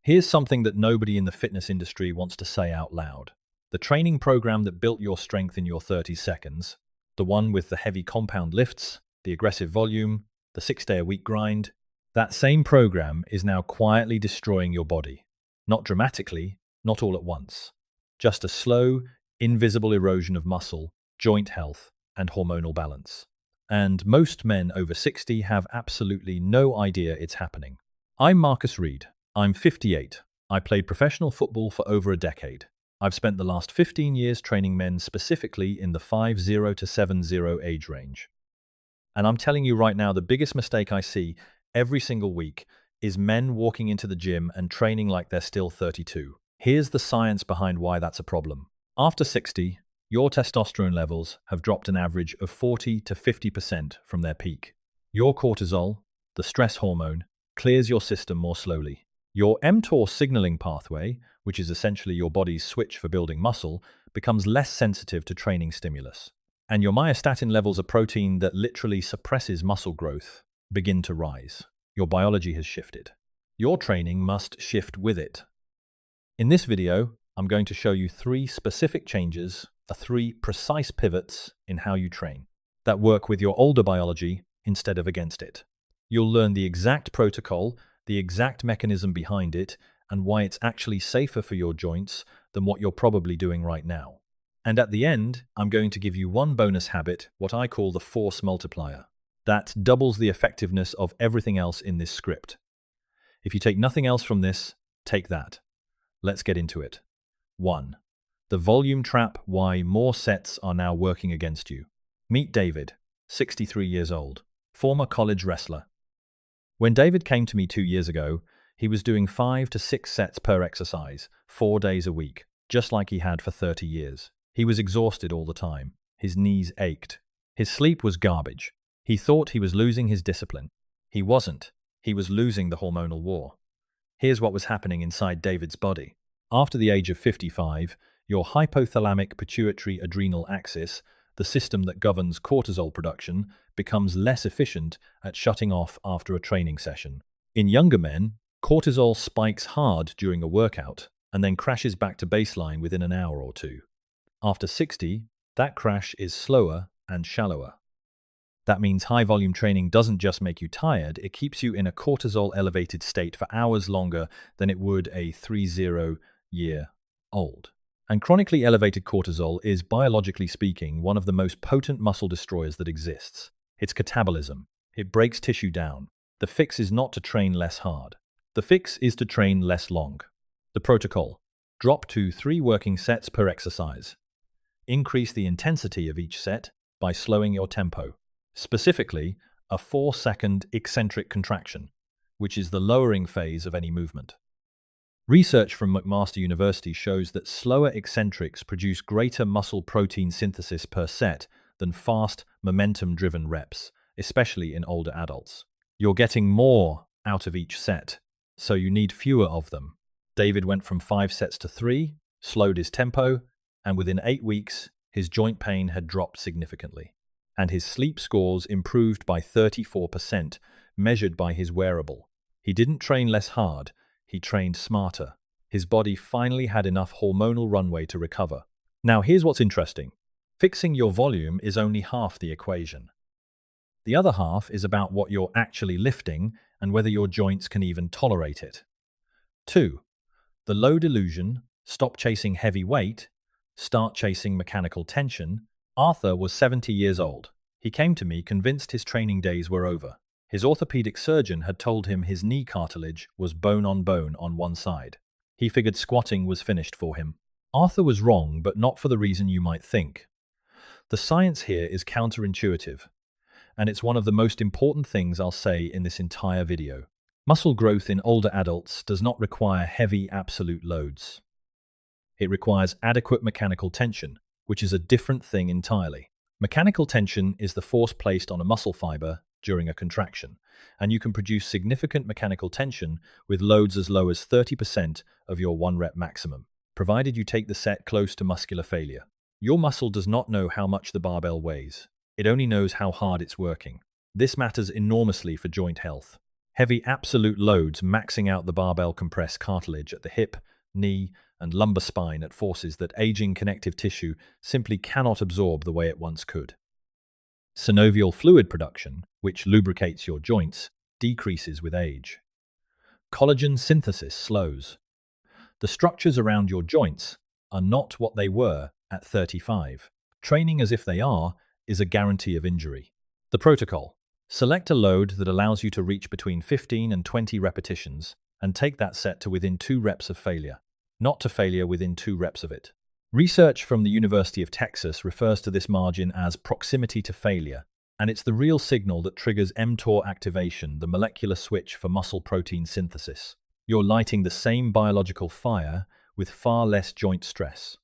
Here's something that nobody in the fitness industry wants to say out loud. The training program that built your strength in your 30 seconds, the one with the heavy compound lifts, the aggressive volume, the 6-day-a-week grind, that same program is now quietly destroying your body. Not dramatically, not all at once. Just a slow, invisible erosion of muscle, joint health, and hormonal balance. And most men over 60 have absolutely no idea it's happening. I'm Marcus Reed. I'm 58. I played professional football for over a decade. I've spent the last 15 years training men specifically in the 50 to 70 age range. And I'm telling you right now, the biggest mistake I see every single week is men walking into the gym and training like they're still 32. Here's the science behind why that's a problem. After 60, your testosterone levels have dropped an average of 40 to 50% from their peak. Your cortisol, the stress hormone, clears your system more slowly. Your mTOR signaling pathway, which is essentially your body's switch for building muscle, becomes less sensitive to training stimulus. And your myostatin levels, a protein that literally suppresses muscle growth, begin to rise. Your biology has shifted. Your training must shift with it. In this video, I'm going to show you 3 specific changes, 3 precise pivots in how you train, that work with your older biology instead of against it. You'll learn the exact protocol, the exact mechanism behind it, and why it's actually safer for your joints than what you're probably doing right now. And at the end, I'm going to give you one bonus habit, what I call the force multiplier. That doubles the effectiveness of everything else in this script. If you take nothing else from this, take that. Let's get into it. 1. The volume trap, why more sets are now working against you. Meet David, 63 years old, former college wrestler. When David came to me 2 years ago, he was doing 5 to 6 sets per exercise, 4 days a week, just like he had for 30 years. He was exhausted all the time. His knees ached. His sleep was garbage. He thought he was losing his discipline. He wasn't. He was losing the hormonal war. Here's what was happening inside David's body. After the age of 55, your hypothalamic pituitary adrenal axis, the system that governs cortisol production, becomes less efficient at shutting off after a training session. In younger men, cortisol spikes hard during a workout and then crashes back to baseline within an hour or two. After 60, that crash is slower and shallower. That means high-volume training doesn't just make you tired, it keeps you in a cortisol-elevated state for hours longer than it would a 30-year-old. And chronically elevated cortisol is, biologically speaking, one of the most potent muscle destroyers that exists. It's catabolism. It breaks tissue down. The fix is not to train less hard. The fix is to train less long. The protocol: drop to 3 working sets per exercise. Increase the intensity of each set by slowing your tempo. Specifically, a 4-second eccentric contraction, which is the lowering phase of any movement. Research from McMaster University shows that slower eccentrics produce greater muscle protein synthesis per set than fast, momentum-driven reps, especially in older adults. You're getting more out of each set, so you need fewer of them. David went from 5 sets to 3, slowed his tempo, and within 8 weeks, his joint pain had dropped significantly. And his sleep scores improved by 34%, measured by his wearable. He didn't train less hard, he trained smarter. His body finally had enough hormonal runway to recover. Now here's what's interesting. Fixing your volume is only half the equation. The other half is about what you're actually lifting and whether your joints can even tolerate it. 2. The load illusion: stop chasing heavy weight, start chasing mechanical tension. Arthur was 70 years old. He came to me convinced his training days were over. His orthopedic surgeon had told him his knee cartilage was bone on one side. He figured squatting was finished for him. Arthur was wrong, but not for the reason you might think. The science here is counterintuitive, and it's one of the most important things I'll say in this entire video. Muscle growth in older adults does not require heavy absolute loads. It requires adequate mechanical tension, which is a different thing entirely. Mechanical tension is the force placed on a muscle fiber during a contraction, and you can produce significant mechanical tension with loads as low as 30% of your 1-rep maximum, provided you take the set close to muscular failure. Your muscle does not know how much the barbell weighs. It only knows how hard it's working. This matters enormously for joint health. Heavy absolute loads maxing out the barbell compress cartilage at the hip, knee, and lumbar spine at forces that aging connective tissue simply cannot absorb the way it once could. Synovial fluid production, which lubricates your joints, decreases with age. Collagen synthesis slows. The structures around your joints are not what they were at 35. Training as if they are is a guarantee of injury. The protocol. Select a load that allows you to reach between 15 and 20 repetitions and take that set to within 2 reps of failure, not to failure within 2 reps of it. Research from the University of Texas refers to this margin as proximity to failure, and it's the real signal that triggers mTOR activation, the molecular switch for muscle protein synthesis. You're lighting the same biological fire with far less joint stress.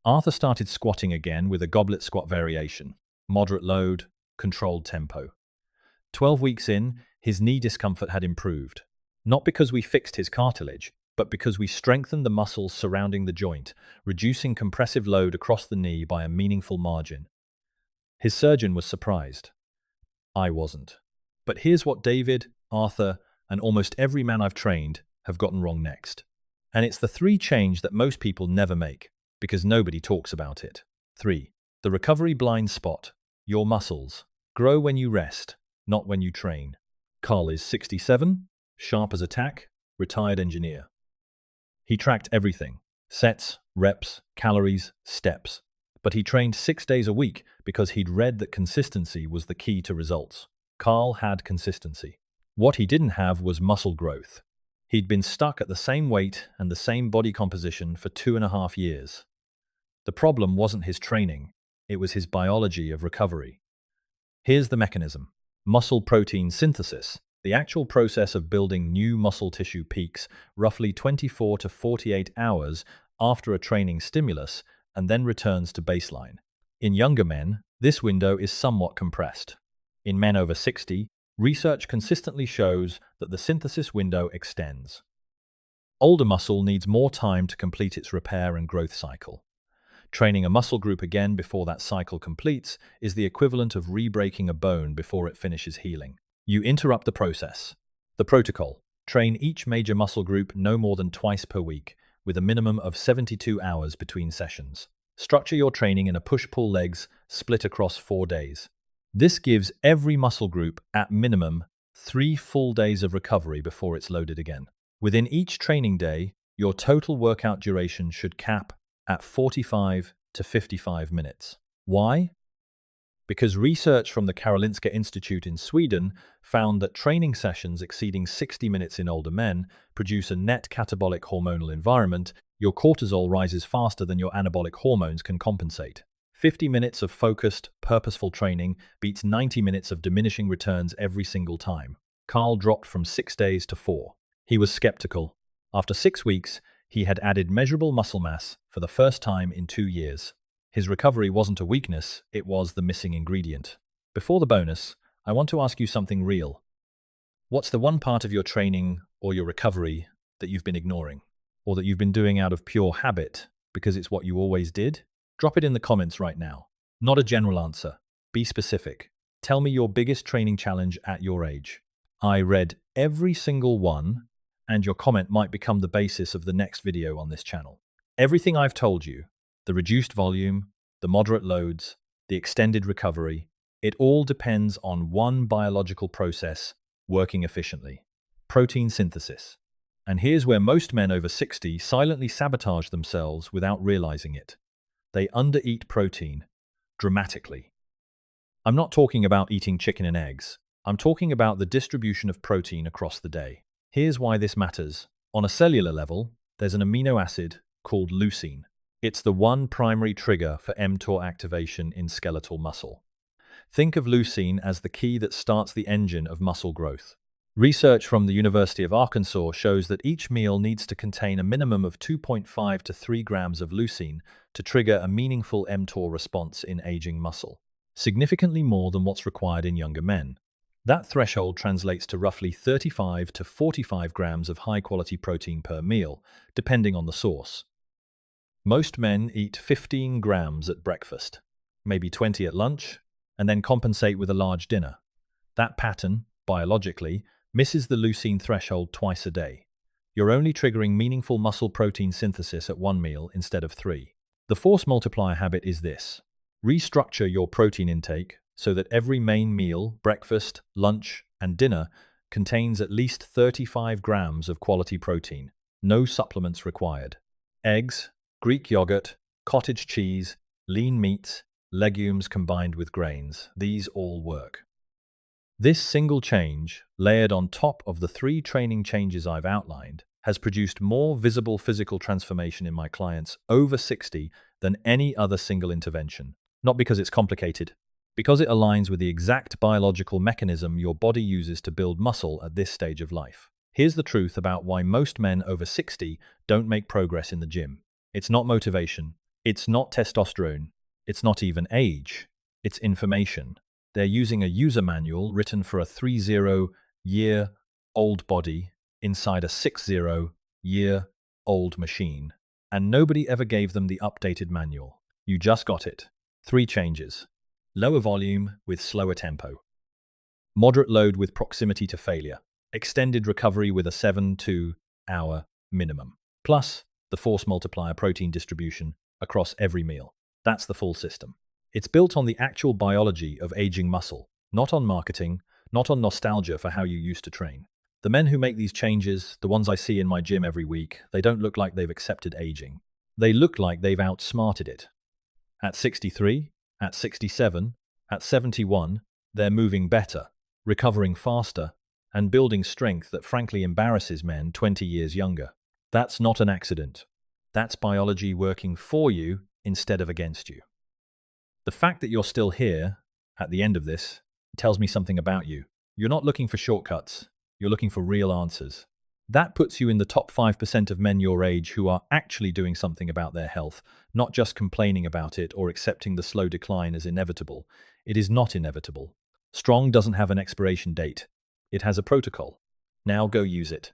Arthur started squatting again with a goblet squat variation, moderate load, controlled tempo. 12 weeks in, his knee discomfort had improved, not because we fixed his cartilage, but because we strengthened the muscles surrounding the joint, reducing compressive load across the knee by a meaningful margin. His surgeon was surprised. I wasn't. But here's what David, Arthur, and almost every man I've trained have gotten wrong next. And it's the 3 change that most people never make, because nobody talks about it. 3. The recovery blind spot. Your muscles grow when you rest, not when you train. Carl is 67, sharp as a tack, retired engineer. He tracked everything: sets, reps, calories, steps. But he trained 6 days a week because he'd read that consistency was the key to results. Carl had consistency. What he didn't have was muscle growth. He'd been stuck at the same weight and the same body composition for 2.5 years. The problem wasn't his training, it was his biology of recovery. Here's the mechanism. Muscle protein synthesis, the actual process of building new muscle tissue, peaks roughly 24 to 48 hours after a training stimulus and then returns to baseline. In younger men, this window is somewhat compressed. In men over 60, research consistently shows that the synthesis window extends. Older muscle needs more time to complete its repair and growth cycle. Training a muscle group again before that cycle completes is the equivalent of re-breaking a bone before it finishes healing. You interrupt the process. The protocol. Train each major muscle group no more than twice per week, with a minimum of 72 hours between sessions. Structure your training in a push-pull legs split across 4 days. This gives every muscle group, at minimum, 3 full days of recovery before it's loaded again. Within each training day, your total workout duration should cap at 45 to 55 minutes. Why? Because research from the Karolinska Institute in Sweden found that training sessions exceeding 60 minutes in older men produce a net catabolic hormonal environment. Your cortisol rises faster than your anabolic hormones can compensate. 50 minutes of focused, purposeful training beats 90 minutes of diminishing returns every single time. Carl dropped from 6 days to 4. He was skeptical. After 6 weeks, he had added measurable muscle mass for the first time in 2 years. His recovery wasn't a weakness, it was the missing ingredient. Before the bonus, I want to ask you something real. What's the one part of your training or your recovery that you've been ignoring? Or that you've been doing out of pure habit because it's what you always did? Drop it in the comments right now. Not a general answer. Be specific. Tell me your biggest training challenge at your age. I read every single one, and your comment might become the basis of the next video on this channel. Everything I've told you, the reduced volume, the moderate loads, the extended recovery, it all depends on one biological process working efficiently: protein synthesis. And here's where most men over 60 silently sabotage themselves without realizing it. They undereat protein dramatically. I'm not talking about eating chicken and eggs. I'm talking about the distribution of protein across the day. Here's why this matters. On a cellular level, there's an amino acid called leucine. It's the one primary trigger for mTOR activation in skeletal muscle. Think of leucine as the key that starts the engine of muscle growth. Research from the University of Arkansas shows that each meal needs to contain a minimum of 2.5 to 3 grams of leucine to trigger a meaningful mTOR response in aging muscle, significantly more than what's required in younger men. That threshold translates to roughly 35 to 45 grams of high-quality protein per meal, depending on the source. Most men eat 15 grams at breakfast, maybe 20 at lunch, and then compensate with a large dinner. That pattern, biologically, misses the leucine threshold twice a day. You're only triggering meaningful muscle protein synthesis at one meal instead of three. The force multiplier habit is this. Restructure your protein intake so that every main meal, breakfast, lunch, and dinner contains at least 35 grams of quality protein. No supplements required. Eggs, Greek yogurt, cottage cheese, lean meats, legumes combined with grains, these all work. This single change, layered on top of the 3 training changes I've outlined, has produced more visible physical transformation in my clients over 60 than any other single intervention. Not because it's complicated, because it aligns with the exact biological mechanism your body uses to build muscle at this stage of life. Here's the truth about why most men over 60 don't make progress in the gym. It's not motivation. It's not testosterone. It's not even age. It's information. They're using a user manual written for a 30-year-old body inside a 60-year-old machine. And nobody ever gave them the updated manual. You just got it. 3 changes. Lower volume with slower tempo. Moderate load with proximity to failure. Extended recovery with a 7-hour minimum. Plus, the force multiplier protein distribution across every meal. That's the full system. It's built on the actual biology of aging muscle, not on marketing, not on nostalgia for how you used to train. The men who make these changes, the ones I see in my gym every week, they don't look like they've accepted aging. They look like they've outsmarted it. At 63, at 67, at 71, they're moving better, recovering faster, and building strength that frankly embarrasses men 20 years younger. That's not an accident. That's biology working for you instead of against you. The fact that you're still here, at the end of this, tells me something about you. You're not looking for shortcuts. You're looking for real answers. That puts you in the top 5% of men your age who are actually doing something about their health, not just complaining about it or accepting the slow decline as inevitable. It is not inevitable. Strong doesn't have an expiration date. It has a protocol. Now go use it.